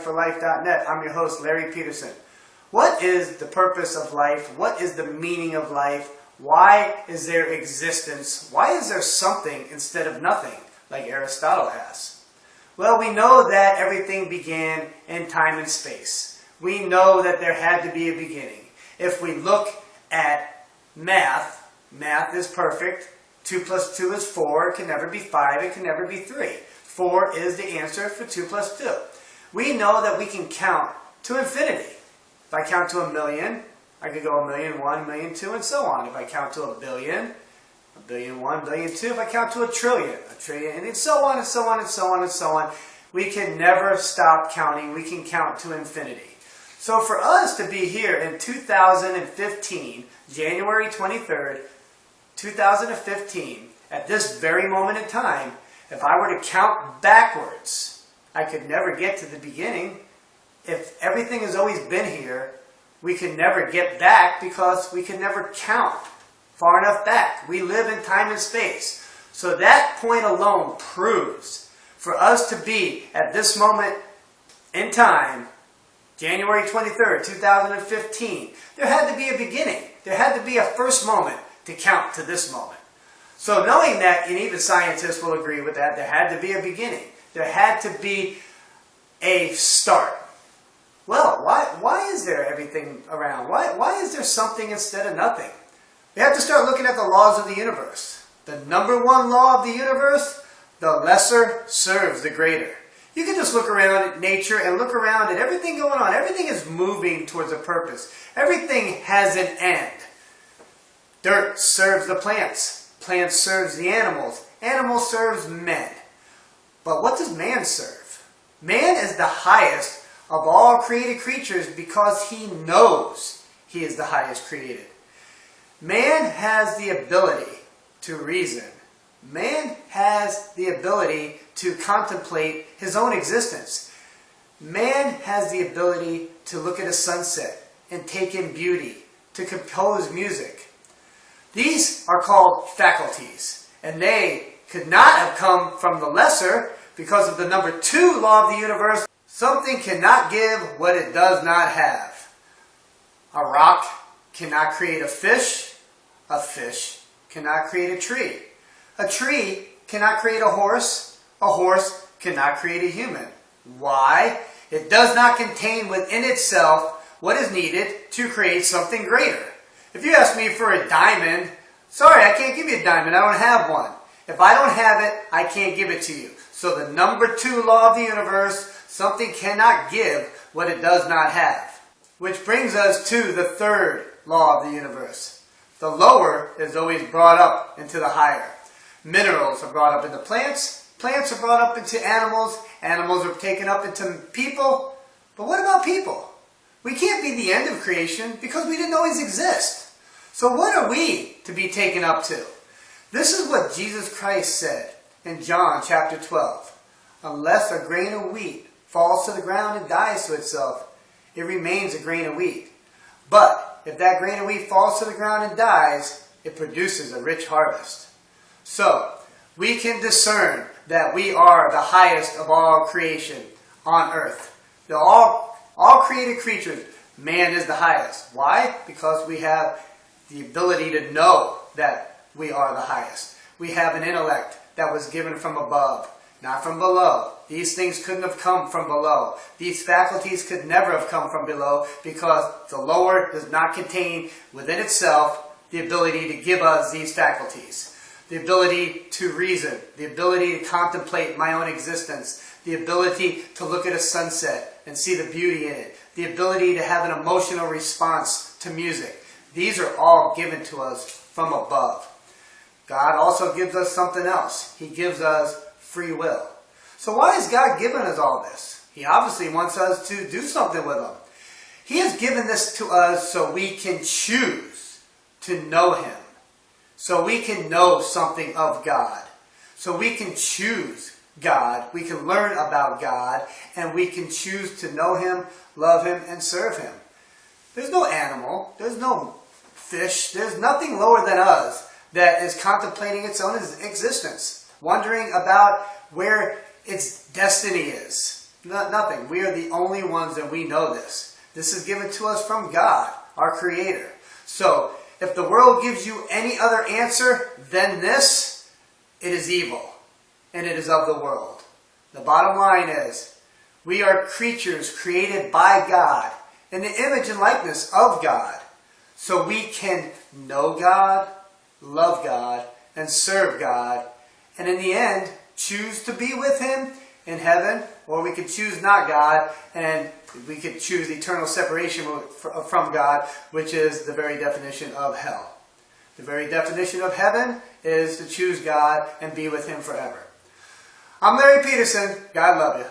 StudyHardForLife.net. I'm your host, Larry Peterson. What is the purpose of life? What is the meaning of life? Why is there existence? Why is there something instead of nothing, like Aristotle asks? Well, we know that everything began in time and space. We know that there had to be a beginning. If we look at math, math is perfect. 2 plus 2 is 4. It can never be 5. It can never be 3. 4 is the answer for 2 plus 2. We know that we can count to infinity. If I count to 1,000,000, I could go 1,000,001, 1,000,002, and so on. If I count to 1,000,000,000, 1,000,001, 1,000,002. If I count to a trillion, and so on and so on and so on and so on. We can never stop counting. We can count to infinity. So for us to be here in 2015, January 23rd, 2015, at this very moment in time, if I were to count backwards, I could never get to the beginning. If everything has always been here, we can never get back because we can never count far enough back. We live in time and space. So that point alone proves for us to be at this moment in time, January 23rd, 2015, there had to be a beginning. There had to be a first moment to count to this moment. So knowing that, and even scientists will agree with that, there had to be a beginning. There had to be a start. Well, why is there everything around? Why is there something instead of nothing? We have to start looking at the laws of the universe. The number one law of the universe, the lesser serves the greater. You can just look around at nature and look around at everything going on. Everything is moving towards a purpose. Everything has an end. Dirt serves the plants. Plants serves the animals. Animals serves men. But what does man serve? Man is the highest of all created creatures because he knows he is the highest created. Man has the ability to reason. Man has the ability to contemplate his own existence. Man has the ability to look at a sunset and take in beauty, to compose music. These are called faculties, and they could not have come from the lesser because of the number 2 law of the universe. Something cannot give what it does not have. A rock cannot create a fish cannot create a tree cannot create a horse cannot create a human. Why? It does not contain within itself what is needed to create something greater. If you ask me for a diamond, sorry, I can't give you a diamond. I don't have one. If I don't have it, I can't give it to you. So the number 2 law of the universe, something cannot give what it does not have. Which brings us to the 3rd law of the universe. The lower is always brought up into the higher. Minerals are brought up into plants. Plants are brought up into animals. Animals are taken up into people. But what about people? We can't be the end of creation because we didn't always exist. So what are we to be taken up to? This is what Jesus Christ said in John chapter 12. Unless a grain of wheat falls to the ground and dies to itself, it remains a grain of wheat. But if that grain of wheat falls to the ground and dies, it produces a rich harvest. So we can discern that we are the highest of all creation on earth. All created creatures, man is the highest. Why? Because we have the ability to know that we are the highest. We have an intellect that was given from above, not from below. These things couldn't have come from below. These faculties could never have come from below because the lower does not contain within itself the ability to give us these faculties. The ability to reason, the ability to contemplate my own existence, the ability to look at a sunset and see the beauty in it, the ability to have an emotional response to music. These are all given to us from above. God also gives us something else. He gives us free will. So why has God given us all this? He obviously wants us to do something with Him. He has given this to us so we can choose to know Him. So we can know something of God. So we can choose God. We can learn about God. And we can choose to know Him, love Him, and serve Him. There's no animal. There's no fish. There's nothing lower than us that is contemplating its own existence. Wondering about where its destiny is. Nothing. We are the only ones that we know this. This is given to us from God, our Creator. So, if the world gives you any other answer than this, it is evil, and it is of the world. The bottom line is, we are creatures created by God, in the image and likeness of God. So we can know God, love God, and serve God, and in the end, choose to be with Him in heaven, or we could choose not God, and we could choose eternal separation from God, which is the very definition of hell. The very definition of heaven is to choose God and be with Him forever. I'm Larry Peterson. God love you.